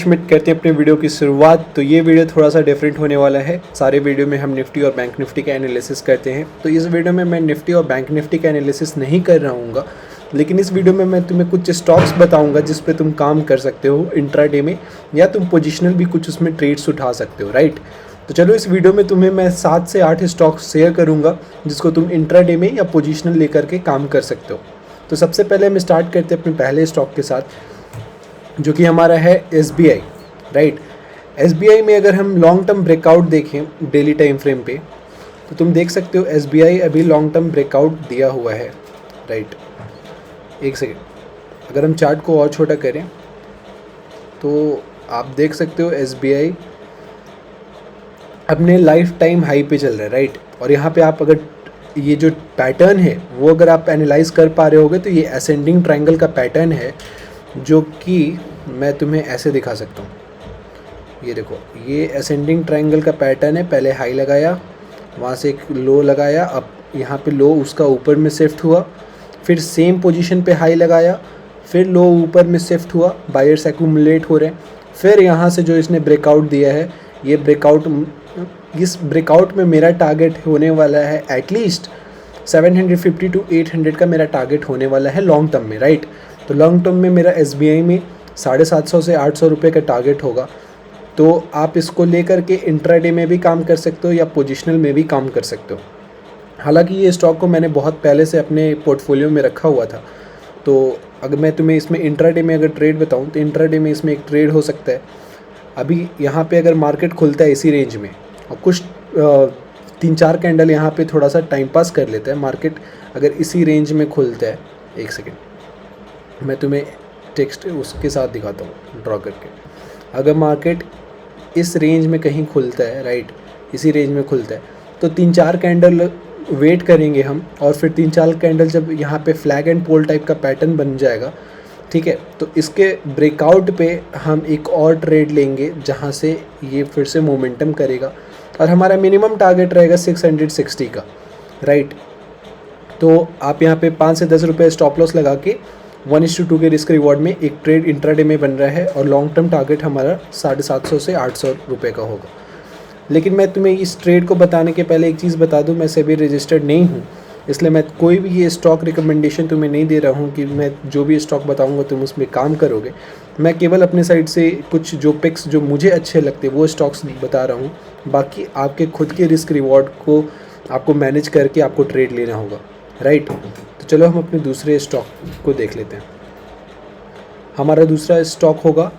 Minute करते हैं अपने वीडियो की शुरुआत। तो ये वीडियो थोड़ा सा डिफरेंट होने वाला है। सारे वीडियो में हम निफ्टी और बैंक निफ्टी का एनालिसिस करते हैं, तो इस वीडियो में मैं निफ्टी और बैंक निफ्टी का एनालिसिस नहीं कर रहा हूँ, लेकिन इस वीडियो में मैं तुम्हें कुछ स्टॉक्स बताऊंगा जिस पे तुम काम कर सकते हो इंट्राडे में, या तुम पोजिशनल भी कुछ उसमें ट्रेड्स उठा सकते हो, राइट। तो चलो इस वीडियो में तुम्हें मैं 7 से 8 स्टॉक्स शेयर करूँगा जिसको तुम इंट्राडे में या पोजिशनल लेकर के काम कर सकते हो। तो सबसे पहले हम स्टार्ट करते हैं अपने पहले स्टॉक के साथ, जो कि हमारा है SBI, राइट। SBI में अगर हम लॉन्ग टर्म ब्रेकआउट देखें डेली टाइम फ्रेम पे, तो तुम देख सकते हो SBI अभी लॉन्ग टर्म ब्रेकआउट दिया हुआ है, राइट। एक सेकेंड, अगर हम चार्ट को और छोटा करें तो आप देख सकते हो SBI अपने लाइफ टाइम हाई पे चल रहा है, राइट। और यहाँ पे आप अगर ये जो पैटर्न है वो अगर आप एनालाइज कर पा रहे होगे तो ये असेंडिंग ट्रायंगल का पैटर्न है, जो कि मैं तुम्हें ऐसे दिखा सकता हूँ। ये देखो, ये असेंडिंग ट्रायंगल का पैटर्न है। पहले हाई लगाया, वहाँ से एक लो लगाया, अब यहाँ पे लो उसका ऊपर में शिफ्ट हुआ, फिर सेम पोजीशन पे हाई लगाया, फिर लो ऊपर में शिफ्ट हुआ, बायर्स एक्यूमुलेट हो रहे हैं। फिर यहाँ से जो इसने ब्रेकआउट दिया है, ये ब्रेकआउट, इस ब्रेकआउट में मेरा टारगेट होने वाला है एटलीस्ट 750 टू 800 का मेरा टारगेट होने वाला है लॉन्ग टर्म में, राइट। तो लॉन्ग टर्म में मेरा SBI में 750 से 800 रुपये का टारगेट होगा। तो आप इसको लेकर के इंट्राडे में भी काम कर सकते हो या पोजिशनल में भी काम कर सकते हो। हालांकि ये स्टॉक को मैंने बहुत पहले से अपने पोर्टफोलियो में रखा हुआ था, तो अगर मैं तुम्हें इसमें इंट्राडे में अगर ट्रेड बताऊं तो इंट्राडे में इसमें एक ट्रेड हो सकता है। अभी यहाँ पे अगर मार्केट खुलता है इसी रेंज में और कुछ 3-4 कैंडल यहाँ पे थोड़ा सा टाइम पास कर लेता है मार्केट, अगर इसी रेंज में खुलता है, एक सेकेंड मैं तुम्हें टेक्स्ट उसके साथ दिखाता हूँ ड्रॉ करके। अगर मार्केट इस रेंज में कहीं खुलता है, राइट, इसी रेंज में खुलता है, तो 3-4 कैंडल वेट करेंगे हम, और फिर 3-4 कैंडल जब यहाँ पे फ्लैग एंड पोल टाइप का पैटर्न बन जाएगा, ठीक है, तो इसके ब्रेकआउट पे हम एक और ट्रेड लेंगे जहाँ से ये फिर से मोमेंटम करेगा, और हमारा मिनिमम टारगेट रहेगा 660 का, राइट। तो आप यहाँ पे 5 से 10 रुपये स्टॉप लॉस लगा के 1:2 के रिस्क रिवॉर्ड में एक ट्रेड इंट्राडे में बन रहा है, और लॉन्ग टर्म टारगेट हमारा 750 से 800 रुपये का होगा। लेकिन मैं तुम्हें इस ट्रेड को बताने के पहले एक चीज़ बता दूं, मैं सेबी रजिस्टर्ड नहीं हूं, इसलिए मैं कोई भी ये स्टॉक रिकमेंडेशन तुम्हें नहीं दे रहा हूं कि मैं जो भी स्टॉक बताऊंगा तुम उसमें काम करोगे। मैं केवल अपने साइड से कुछ जो पिक्स जो मुझे अच्छे लगते वो स्टॉक्स बता रहा हूँ। बाकी आपके खुद के रिस्क रिवॉर्ड को आपको मैनेज करके आपको ट्रेड लेना होगा, राइट। तो चलो हम अपने दूसरे स्टॉक को देख लेते हैं। हमारा दूसरा स्टॉक होगा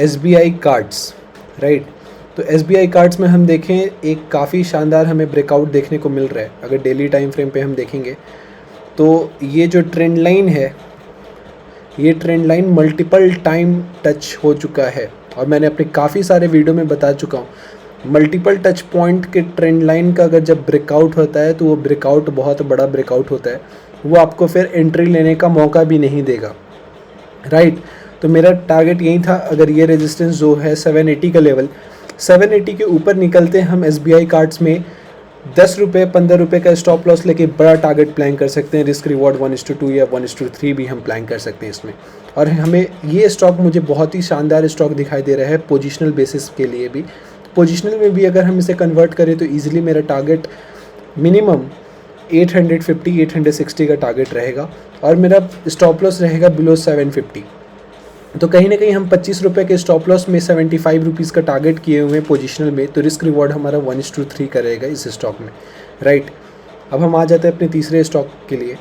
SBI कार्ड्स, राइट। तो SBI कार्ड्स में हम देखें, एक काफ़ी शानदार हमें ब्रेकआउट देखने को मिल रहा है। अगर डेली टाइम फ्रेम पे हम देखेंगे तो ये जो ट्रेंड लाइन है, ये trend line multiple time touch हो चुका है, और मैंने अपने काफ़ी सारे वीडियो में बता चुका हूँ। मल्टीपल टच पॉइंट के ट्रेंड लाइन का अगर जब ब्रेकआउट होता है तो वो ब्रेकआउट बहुत बड़ा ब्रेकआउट होता है, वो आपको फिर एंट्री लेने का मौका भी नहीं देगा, राइट। तो मेरा टारगेट यही था, अगर ये रेजिस्टेंस जो है 780 का लेवल, 780 के ऊपर निकलते हैं हम SBI कार्ड्स में 10 रुपये 15 रुपये का स्टॉप लॉस लेके बड़ा टारगेट प्लान कर सकते हैं। रिस्क रिवॉर्ड 1:2 या 1:3 भी हम प्लान कर सकते हैं इसमें। और हमें ये स्टॉक मुझे बहुत ही शानदार स्टॉक दिखाई दे रहा है पोजिशनल बेसिस के लिए भी। पोजिशनल में भी अगर हम इसे कन्वर्ट करें तो ईजिली मेरा टारगेट मिनिमम 850 860 का टारगेट रहेगा, और मेरा स्टॉप लॉस रहेगा बिलो 750। तो कहीं ना कहीं हम 25 रुपये के स्टॉप लॉस में 75 रुपीज़ का टारगेट किए हुए हैं पोजिशनल में, तो रिस्क रिवॉर्ड हमारा 1:3 का रहेगा इस स्टॉक में, राइट। अब हम आ जाते हैं अपने तीसरे स्टॉक के लिए।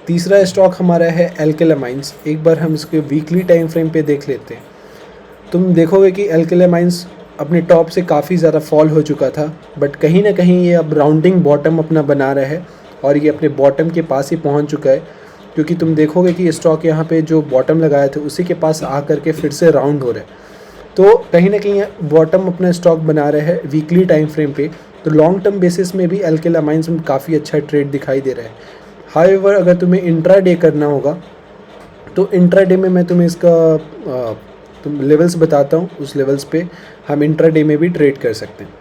तीसरा स्टॉक हमारा है अल्केला माइंस। एक बार हम इसके वीकली टाइम फ्रेम पे देख लेते हैं। तुम देखोगे कि अल्केला माइंस अपने टॉप से काफ़ी ज़्यादा फॉल हो चुका था, बट कहीं ना कहीं ये अब राउंडिंग बॉटम अपना बना रहा है, और ये अपने बॉटम के पास ही पहुँच चुका है, क्योंकि तुम देखोगे कि स्टॉक यहाँ पे जो बॉटम लगाए थे उसी के पास आकर के फिर से राउंड हो रहा है। तो कहीं ना कहीं बॉटम अपना स्टॉक बना रहा है वीकली टाइम फ्रेम पे। तो लॉन्ग टर्म बेसिस में भी अल्केला माइंस में काफ़ी अच्छा ट्रेड दिखाई दे रहा है। हाउएवर अगर तुम्हें इंट्राडे करना होगा तो इंट्राडे में मैं तुम्हें इसका तुम लेवल्स बताता हूँ, उस लेवल्स पे हम इंट्राडे में भी ट्रेड कर सकते हैं।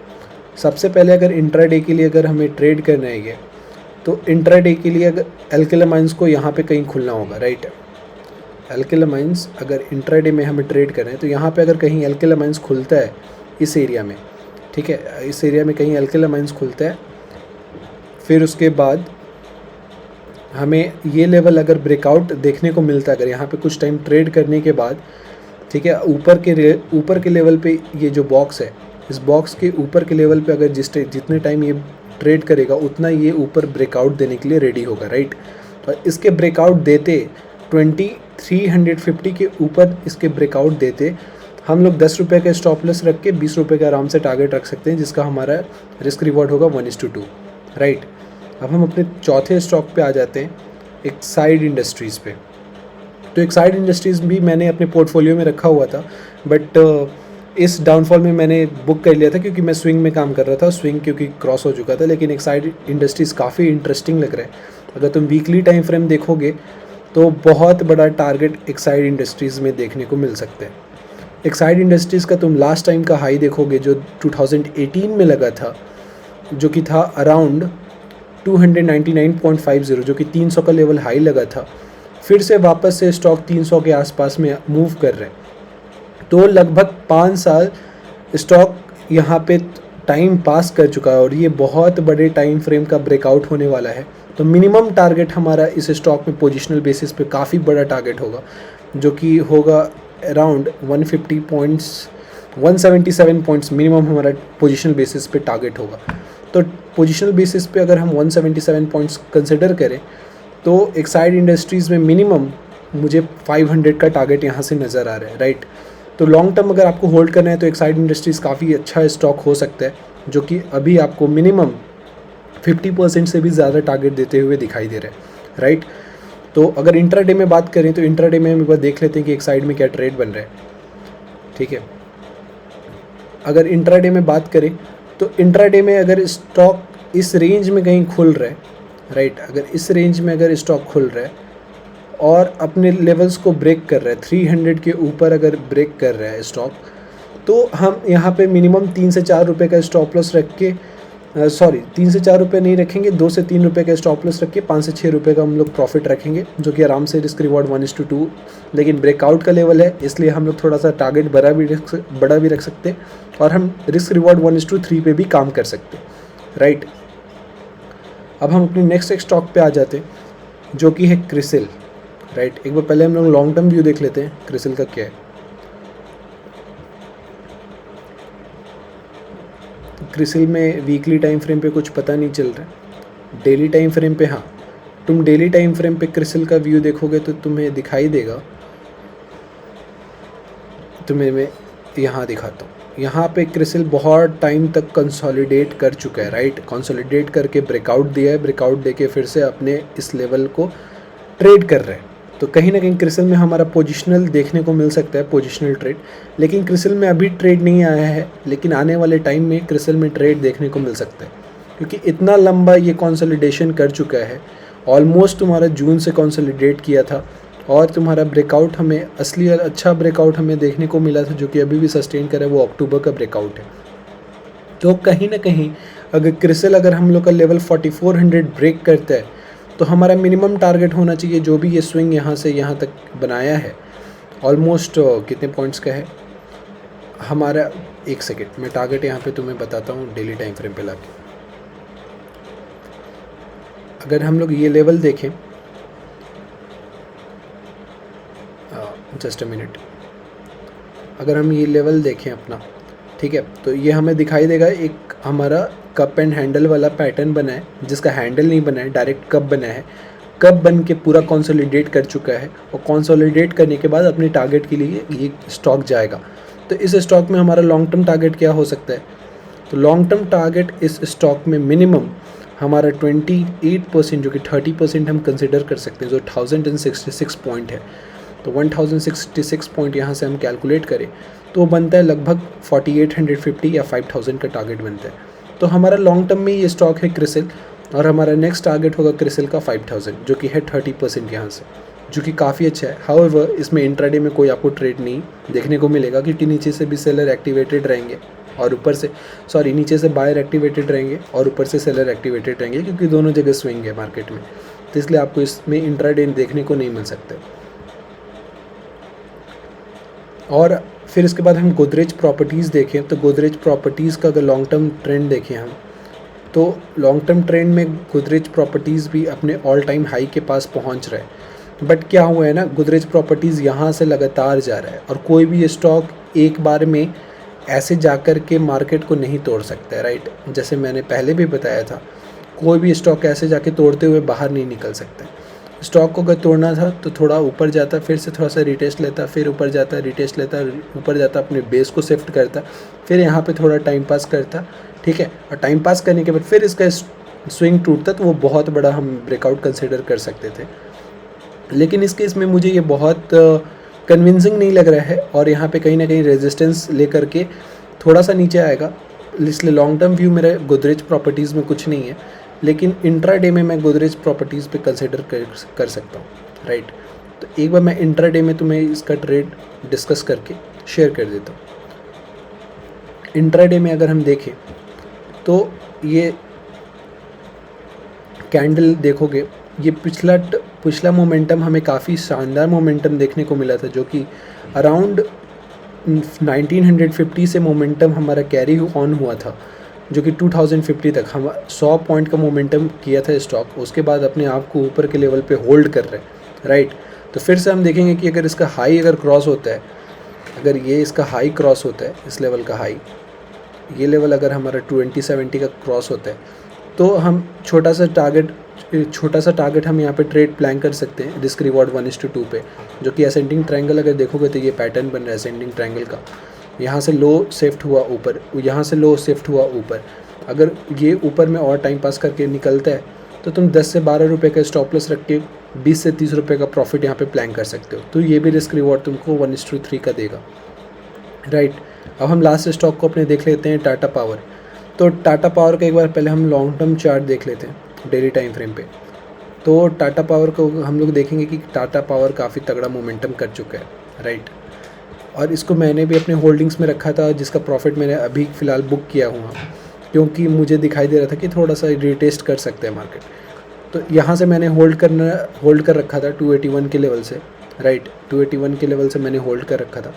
सबसे पहले अगर इंट्राडे के लिए अगर हमें ट्रेड करना है तो इंट्राडे के लिए अगर अल्केला माइंस को यहाँ पे कहीं खुलना होगा, राइट। एल्केल अमाइंस अगर इंट्राडे में हमें ट्रेड करें तो यहाँ पे अगर कहीं एल्केल अमाइंस खुलता है इस एरिया में, ठीक है, इस एरिया में कहीं एल्केल अमाइंस खुलता है, फिर उसके बाद हमें ये लेवल अगर ब्रेकआउट देखने को मिलता है, अगर यहाँ पे कुछ टाइम ट्रेड करने के बाद, ठीक है, ऊपर के लेवल पे ये जो बॉक्स है, इस बॉक्स के ऊपर के लेवल पे अगर जितने टाइम ये ट्रेड करेगा उतना ये ऊपर ब्रेकआउट देने के लिए रेडी होगा, राइट। और इसके ब्रेकआउट देते 2350 के ऊपर इसके ब्रेकआउट देते हम लोग 10 रुपये का स्टॉप लॉस रख के 20 रुपये का आराम से टारगेट रख सकते हैं, जिसका हमारा रिस्क रिवॉर्ड होगा 1:2, राइट। अब हम अपने चौथे स्टॉक पे आ जाते हैं, एक्साइड इंडस्ट्रीज़ पे। तो एक्साइड इंडस्ट्रीज़ भी मैंने अपने पोर्टफोलियो में रखा हुआ था, बट इस डाउनफॉल में मैंने बुक कर लिया था क्योंकि मैं स्विंग में काम कर रहा था, स्विंग क्योंकि क्रॉस हो चुका था। लेकिन एक्साइड इंडस्ट्रीज़ काफ़ी इंटरेस्टिंग लग रहा है। अगर तुम वीकली टाइम फ्रेम देखोगे तो बहुत बड़ा टारगेट एक्साइड इंडस्ट्रीज़ में देखने को मिल सकता है। एक्साइड इंडस्ट्रीज़ का तुम लास्ट टाइम का हाई देखोगे जो 2018 में लगा था, जो कि था अराउंड 299.50, जो कि 300 का लेवल हाई लगा था। फिर से वापस से स्टॉक 300 के आसपास में मूव कर रहे हैं। तो लगभग 5 साल स्टॉक यहाँ पे टाइम पास कर चुका है और ये बहुत बड़े टाइम फ्रेम का ब्रेकआउट होने वाला है। तो मिनिमम टारगेट हमारा इस स्टॉक में पोजिशनल बेसिस पे काफ़ी बड़ा टारगेट होगा, जो कि होगा अराउंड 150 पॉइंट्स, 177 पॉइंट्स मिनिमम हमारा पोजिशनल बेसिस पे टारगेट होगा। तो पोजिशनल बेसिस पे अगर हम 177 पॉइंट्स कंसिडर करें तो एक्साइड इंडस्ट्रीज़ में मिनिमम मुझे 500 का टारगेट यहाँ से नज़र आ रहा है, राइट। तो लॉन्ग टर्म अगर आपको होल्ड करना है तो एक्साइड इंडस्ट्रीज़ काफ़ी अच्छा स्टॉक हो सकता है, जो कि अभी आपको मिनिमम 50% से भी ज़्यादा टारगेट देते हुए दिखाई दे रहा है, राइट। तो अगर इंट्राडे में बात करें तो इंट्राडे में हम एक बार देख लेते हैं कि एक्साइड में क्या ट्रेड बन रहा है, ठीक है। अगर इंट्राडे में बात करें तो इंट्राडे में अगर स्टॉक इस रेंज में कहीं खुल रहा है, राइट, अगर इस रेंज में अगर स्टॉक खुल रहा है और अपने लेवल्स को ब्रेक कर रहा है, 300 के ऊपर अगर ब्रेक कर रहा है स्टॉक, तो हम यहाँ पे मिनिमम 3 से 4 रुपये का स्टॉप लॉस रख के 3 से 4 रुपये नहीं रखेंगे, 2 से 3 रुपये का स्टॉप लॉस रख के 5 से 6 रुपये का हम लोग प्रॉफिट रखेंगे, जो कि आराम से रिस्क रिवॉर्ड 1:2। लेकिन ब्रेकआउट का लेवल है, इसलिए हम लोग थोड़ा सा टारगेट बड़ा भी रख सकते हैं और हम रिस्क रिवॉर्ड 1:3 पे भी काम कर सकते हैं, राइट। अब हम अपने नेक्स्ट स्टॉक पे आ जाते हैं, जो कि है क्रिसिल, राइट। एक बार पहले हम लोग लॉन्ग टर्म व्यू देख लेते हैं क्रिसिल का क्या है। क्रिसिल में वीकली टाइम फ्रेम पे कुछ पता नहीं चल रहा है। डेली टाइम फ्रेम पे हाँ, तुम डेली टाइम फ्रेम पे क्रिसिल का व्यू देखोगे तो तुम्हें दिखाई देगा, तुम्हें मैं यहाँ दिखाता हूँ। यहाँ पे क्रिसिल बहुत टाइम तक कंसोलिडेट कर चुका है, राइट। कंसोलिडेट करके ब्रेकआउट दिया है, ब्रेकआउट देके फिर से अपने इस लेवल को ट्रेड कर रहे हैं। तो कहीं ना कहीं क्रिसिल में हमारा पोजिशनल देखने को मिल सकता है, पोजिशनल ट्रेड। लेकिन क्रिसिल में अभी ट्रेड नहीं आया है, लेकिन आने वाले टाइम में क्रिसिल में ट्रेड देखने को मिल सकता है, क्योंकि इतना लंबा ये कंसोलिडेशन कर चुका है। ऑलमोस्ट तुम्हारा जून से कंसोलिडेट किया था और तुम्हारा ब्रेकआउट हमें असली और अच्छा ब्रेकआउट हमें देखने को मिला था, जो कि अभी भी सस्टेन करे, वो अक्टूबर का ब्रेकआउट है। तो कहीं ना कहीं अगर क्रिसिल अगर हम लोग का लेवल 4400 ब्रेक करता है तो हमारा मिनिमम टारगेट होना चाहिए, जो भी ये स्विंग यहाँ से यहाँ तक बनाया है, ऑलमोस्ट कितने पॉइंट्स का है हमारा। एक सेकेंड, मैं टारगेट यहाँ पे तुम्हें बताता हूँ डेली टाइम फ्रेम पे लाके। अगर हम लोग ये लेवल देखें, जस्ट अ मिनट, अगर हम ये लेवल देखें अपना, ठीक है, तो ये हमें दिखाई देगा एक हमारा कप एंड हैंडल वाला पैटर्न बना है, जिसका हैंडल नहीं बना है, डायरेक्ट कप बना है। कप बन के पूरा कंसोलिडेट कर चुका है और कंसोलिडेट करने के बाद अपने टारगेट के लिए ये स्टॉक जाएगा। तो इस स्टॉक में हमारा लॉन्ग टर्म टारगेट क्या हो सकता है? तो लॉन्ग टर्म टारगेट इस स्टॉक में मिनिमम हमारा 28%, जो कि 30% हम कंसिडर कर सकते हैं, जो 1066 पॉइंट है। तो 1066 पॉइंट यहाँ से हम कैलकुलेट करें तो बनता है लगभग 4850 या 5000 का टारगेट बनता है। तो हमारा लॉन्ग टर्म में ये स्टॉक है क्रिसिल, और हमारा नेक्स्ट टारगेट होगा क्रिसिल का 5000, जो कि है 30% यहाँ से, जो कि काफ़ी अच्छा है। हाउएवर इसमें इंट्राडे में कोई आपको ट्रेड नहीं देखने को मिलेगा, क्योंकि नीचे से भी सेलर एक्टिवेटेड रहेंगे और ऊपर से नीचे से बायर एक्टिवेटेड रहेंगे और ऊपर से सेलर एक्टिवेटेड रहेंगे, क्योंकि दोनों जगह स्विंग है मार्केट में। तो इसलिए आपको इसमें इंट्राडे देखने को नहीं मिल सकता। और फिर इसके बाद हम गोदरेज प्रॉपर्टीज़ देखें तो गोदरेज प्रॉपर्टीज़ का अगर लॉन्ग टर्म ट्रेंड देखें हम, तो लॉन्ग टर्म ट्रेंड में गोदरेज प्रॉपर्टीज़ भी अपने ऑल टाइम हाई के पास पहुंच रहा है। बट क्या हुआ है ना, गोदरेज प्रॉपर्टीज़ यहाँ से लगातार जा रहा है और कोई भी स्टॉक एक बार में ऐसे जाकर के मार्केट को नहीं तोड़ सकता है, राइट। जैसे मैंने पहले भी बताया था, कोई भी स्टॉक ऐसे जाके तोड़ते हुए बाहर नहीं निकल सकता है। स्टॉक को अगर तोड़ना था तो थोड़ा ऊपर जाता, फिर से थोड़ा सा रिटेस्ट लेता, फिर ऊपर जाता, रिटेस्ट लेता, ऊपर जाता, अपने बेस को शिफ्ट करता, फिर यहाँ पे थोड़ा टाइम पास करता, ठीक है। और टाइम पास करने के बाद फिर इसका स्विंग टूटता, तो वो बहुत बड़ा हम ब्रेकआउट कंसिडर कर सकते थे। लेकिन इस केस में मुझे ये बहुत कन्विंसिंग नहीं लग रहा है और यहाँ पे कहीं ना कहीं रेजिस्टेंस लेकर के थोड़ा सा नीचे आएगा। इसलिए लॉन्ग टर्म व्यू मेरा गोदरेज प्रॉपर्टीज़ में कुछ नहीं है, लेकिन इंट्राडे में मैं गोदरेज प्रॉपर्टीज़ पे कंसिडर कर सकता हूँ, राइट। तो एक बार मैं इंट्राडे में तुम्हें इसका ट्रेड डिस्कस करके शेयर कर देता हूँ। इंट्राडे में अगर हम देखें तो ये कैंडल देखोगे, ये पिछला मोमेंटम हमें काफ़ी शानदार मोमेंटम देखने को मिला था, जो कि अराउंड 1950 से मोमेंटम हमारा कैरी ऑन हुआ था, जो कि 2050 तक हम 100 पॉइंट का मोमेंटम किया था स्टॉक। उसके बाद अपने आप को ऊपर के लेवल पे होल्ड कर रहे हैं, राइट। तो फिर से हम देखेंगे कि अगर इसका हाई अगर क्रॉस होता है, अगर ये इसका हाई क्रॉस होता है, इस लेवल का हाई, ये लेवल अगर हमारा 2070 का क्रॉस होता है, तो हम छोटा सा टारगेट हम यहाँ पे ट्रेड प्लान कर सकते हैं रिस्क रिवॉर्ड 1:2 पे, जो कि असेंडिंग ट्रायंगल अगर देखोगे तो ये पैटर्न बन रहा है असेंडिंग ट्रायंगल का। यहाँ से लो शिफ्ट हुआ ऊपर, यहाँ से लो शिफ्ट हुआ ऊपर। अगर ये ऊपर में और टाइम पास करके निकलता है तो तुम 10 से 12 रुपये का स्टॉप लॉस रख के 20 से 30 रुपये का प्रॉफिट यहाँ पे प्लान कर सकते हो। तो ये भी रिस्क रिवॉर्ड तुमको 1:3 का देगा, राइट। अब हम लास्ट स्टॉक को अपने देख लेते हैं, टाटा पावर। तो टाटा पावर का एक बार पहले हम लॉन्ग टर्म चार्ट देख लेते हैं डेली टाइम फ्रेम पे। तो टाटा पावर को हम लोग देखेंगे कि टाटा पावर काफ़ी तगड़ा मोमेंटम कर चुका है, राइट। और इसको मैंने भी अपने होल्डिंग्स में रखा था, जिसका प्रॉफिट मैंने अभी फ़िलहाल बुक किया हुआ, क्योंकि मुझे दिखाई दे रहा था कि थोड़ा सा रिटेस्ट कर सकते हैं मार्केट। तो यहाँ से मैंने होल्ड कर रखा था 281 के लेवल से, राइट। 281 के लेवल से मैंने होल्ड कर रखा था,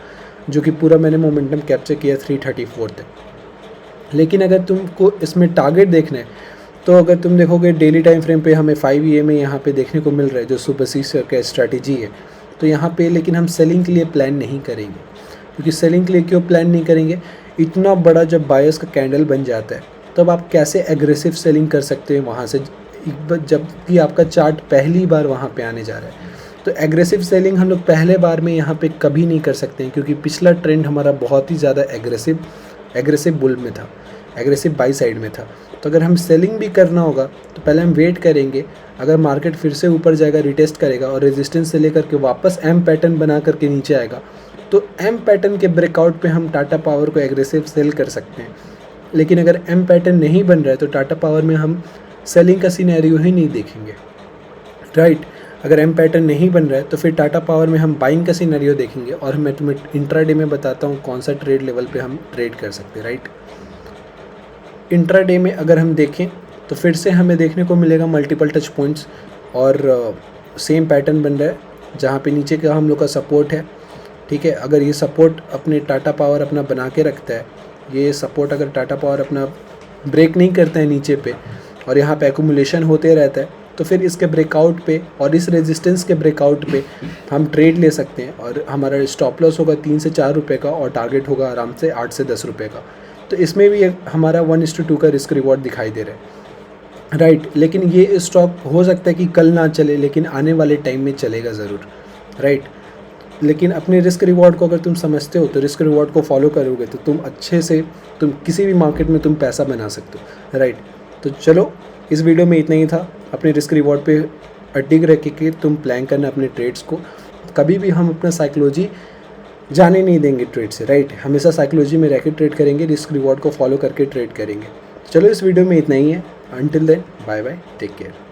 जो कि पूरा मैंने मोमेंटम कैप्चर किया 334 तक। लेकिन अगर तुमको इसमें टारगेट देखना है, तो अगर तुम देखोगे डेली टाइम फ्रेम पे हमें 5 EM में यहाँ पे देखने को मिल रहा है, जो सुपर सीसर का स्ट्रैटेजी है। तो यहाँ पे लेकिन हम सेलिंग के लिए प्लान नहीं करेंगे, क्योंकि सेलिंग के लिए क्यों प्लान नहीं करेंगे, इतना बड़ा जब बायर्स का कैंडल बन जाता है तब आप कैसे एग्रेसिव सेलिंग कर सकते हैं वहाँ से, जबकि आपका चार्ट पहली बार वहाँ पे आने जा रहा है। तो एग्रेसिव सेलिंग हम लोग पहले बार में यहाँ पे कभी नहीं कर सकते हैं, क्योंकि पिछला ट्रेंड हमारा बहुत ही ज़्यादा एग्रेसिव बुल में था, एग्रेसिव बाई साइड में था। तो अगर हम सेलिंग भी करना होगा तो पहले हम वेट करेंगे, अगर मार्केट फिर से ऊपर जाएगा, रिटेस्ट करेगा और रेजिस्टेंस से लेकर के वापस एम पैटर्न बना करके नीचे आएगा, तो एम पैटर्न के ब्रेकआउट पे हम टाटा पावर को एग्रेसिव सेल कर सकते हैं। लेकिन अगर एम पैटर्न नहीं बन रहा है तो टाटा पावर में हम सेलिंग का सिनेरियो ही नहीं देखेंगे, राइट। अगर एम पैटर्न नहीं बन रहा है तो फिर टाटा पावर में हम बाइंग का सिनेरियो देखेंगे, और मैं तुम्हें इंट्राडे में बताता हूँ कौन सा ट्रेड लेवल पे हम ट्रेड कर सकते हैं, राइट। इंट्राडे में अगर हम देखें तो फिर से हमें देखने को मिलेगा मल्टीपल टच पॉइंट्स, और सेम पैटर्न बन रहा है जहाँ पे नीचे का हम लोग का सपोर्ट है, ठीक है। अगर ये सपोर्ट अपने टाटा पावर अपना बना के रखता है, ये सपोर्ट अगर टाटा पावर अपना ब्रेक नहीं करता है नीचे पे और यहाँ पे एक्यूमुलेशन होते रहता है, तो फिर इसके ब्रेकआउट पे और इस रेजिस्टेंस के ब्रेकआउट पे हम ट्रेड ले सकते हैं, और हमारा स्टॉप लॉस होगा 3 से 4 रुपये का और टारगेट होगा आराम से 8 से 10 रुपये का। तो इसमें भी हमारा 1:2 का रिस्क रिवॉर्ड दिखाई दे रहा है, राइट। लेकिन ये स्टॉक हो सकता है कि कल ना चले, लेकिन आने वाले टाइम में चलेगा ज़रूर, राइट। लेकिन अपने रिस्क रिवॉर्ड को अगर तुम समझते हो तो रिस्क रिवॉर्ड को फॉलो करोगे तो तुम अच्छे से तुम किसी भी मार्केट में तुम पैसा बना सकते हो, राइट। तो चलो, इस वीडियो में इतना ही था। अपने रिस्क रिवॉर्ड पे अडिग रह के तुम प्लान करना अपने ट्रेड्स को। कभी भी हम अपना साइकोलॉजी जाने नहीं देंगे ट्रेड से, राइट। हमेशा साइकोलॉजी में रह के ट्रेड करेंगे, रिस्क रिवॉर्ड को फॉलो करके ट्रेड करेंगे। चलो, इस वीडियो में इतना ही है। Until then, bye bye, take care.